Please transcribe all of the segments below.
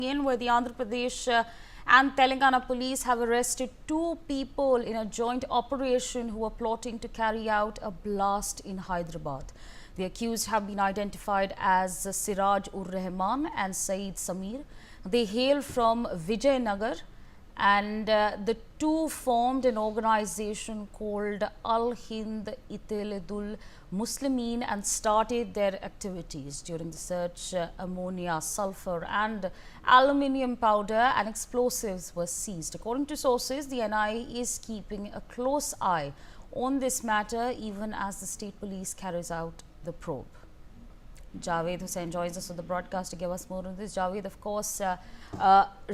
Where the Andhra Pradesh and Telangana police have arrested two people in a joint operation who were plotting to carry out a blast in Hyderabad. The accused have been identified as Siraj-ur-Rahman and Saeed Samir. They hail from Vijayanagar, and the two formed an organization called Al-Hind Ittehadul Muslimin and started their activities. During the search, ammonia, sulfur and aluminium powder and explosives were seized. According to sources, the NIA is keeping a close eye on this matter even as the state police carries out the probe. Javed Hussain joins us on the broadcast to give us more on this. Javed, of course,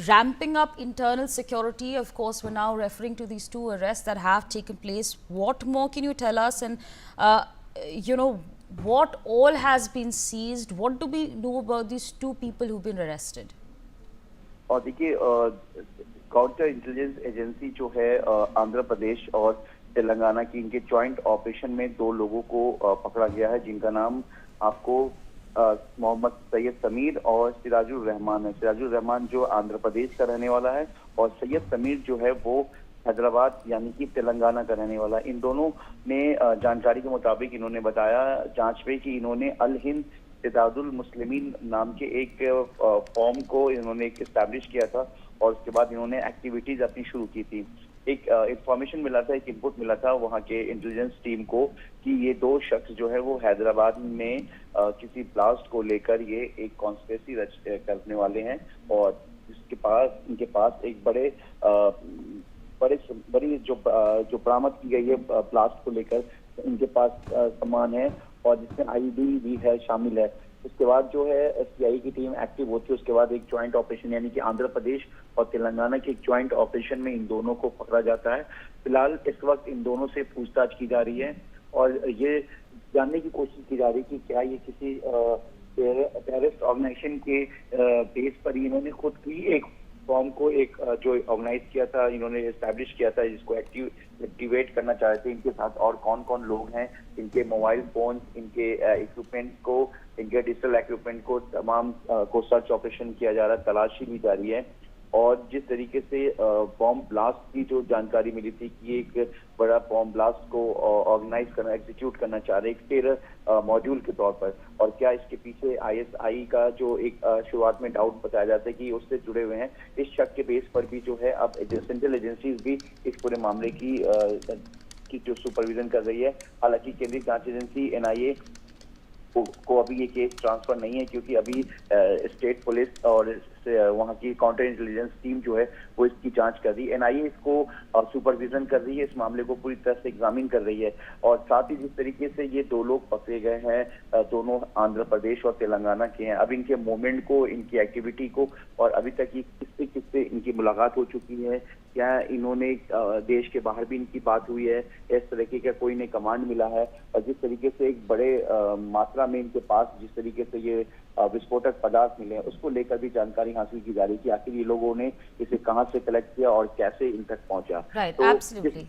ramping up internal security. Of course, we're now referring to these two arrests that have taken place. What more can you tell us? And, what all has been seized? What do we know about these two people who've been arrested? और देखिए, counter intelligence agency जो है आंध्र प्रदेश और तेलंगाना की, इनके joint operation में दो लोगों को पकड़ा गया है, जिनका नाम आपको मोहम्मद सैयद समीर और सिराजुर रहमान है। सिराजुर रहमान जो आंध्र प्रदेश का रहने वाला है और सैयद समीर जो है वो हैदराबाद यानी कि तेलंगाना का रहने वाला है। इन दोनों ने जानकारी के मुताबिक इन्होंने बताया जांच में कि इन्होंने अल हिंद इत्तेहादुल मुस्लिमीन नाम के एक फॉर्म को इन्होंने एस्टैब्लिश किया था और उसके बाद इन्होंने एक्टिविटीज अपनी शुरू की थी। एक इंफॉर्मेशन मिला था, एक इनपुट मिला था वहाँ के इंटेलिजेंस टीम को कि ये दो शख्स जो है वो हैदराबाद में किसी ब्लास्ट को लेकर ये एक कॉन्स्पिरेसी करने वाले हैं और इनके पास एक बड़ी जो बरामद की गई है ब्लास्ट को लेकर इनके पास सामान है और जिसमें आईडी भी है शामिल है। उसके बाद जो है एसबीआई की टीम एक्टिव होती है। उसके बाद एक ज्वाइंट ऑपरेशन यानी कि आंध्र प्रदेश और तेलंगाना के एक ज्वाइंट ऑपरेशन में इन दोनों को पकड़ा जाता है। फिलहाल इस वक्त इन दोनों से पूछताछ की जा रही है और ये जानने की कोशिश की जा रही है कि क्या ये किसी टेररिस्ट ऑर्गेनाइजेशन के बेस पर इन्होंने खुद की एक फॉर्म को जो ऑर्गेनाइज किया था, इन्होंने एस्टैब्लिश किया था, जिसको एक्टिवेट करना चाह रहे थे। इनके साथ और कौन कौन लोग हैं, इनके मोबाइल फोन, इनके इक्विपमेंट को, इनके डिजिटल इक्विपमेंट को तमाम को सर्च ऑपरेशन किया जा रहा है, तलाशी भी जारी है। और जिस तरीके से बॉम्ब ब्लास्ट की जो जानकारी मिली थी कि एक बड़ा बॉम्ब ब्लास्ट को ऑर्गेनाइज करना, एग्जीक्यूट करना चाह रहे, एक टेरर मॉड्यूल के तौर पर, और क्या इसके पीछे आईएसआई का जो एक शुरुआत में डाउट बताया जाता है कि उससे जुड़े हुए हैं, इस शक के बेस पर भी जो है अब सेंट्रल एजेंसीज भी इस पूरे मामले की जो सुपरविजन कर रही है। हालांकि केंद्रीय जांच एजेंसी एनआईए को अभी ये केस ट्रांसफर नहीं है क्योंकि अभी स्टेट पुलिस और वहाँ की काउंटर इंटेलिजेंस टीम जो है वो इसकी जांच कर रही है। एनआईए इसको सुपरविजन कर रही है, इस मामले को पूरी तरह से एग्जामिन कर रही है। और साथ ही जिस तरीके से ये दो लोग पकड़े गए हैं, दोनों आंध्र प्रदेश और तेलंगाना के हैं, अब इनके मूवमेंट को, इनकी एक्टिविटी को और अभी तक ये किससे इनकी मुलाकात हो चुकी है, क्या इन्होंने देश के बाहर भी इनकी बात हुई है, इस तरीके का कोई इन्हें कमांड मिला है, और जिस तरीके से एक बड़े मात्रा में इनके पास जिस तरीके से ये विस्फोटक पदार्थ मिले हैं, उसको लेकर भी जानकारी हासिल की जा रही है कि आखिर ये लोगों ने इसे कहां से कलेक्ट किया और कैसे इन तक पहुंचा। Right, absolutely.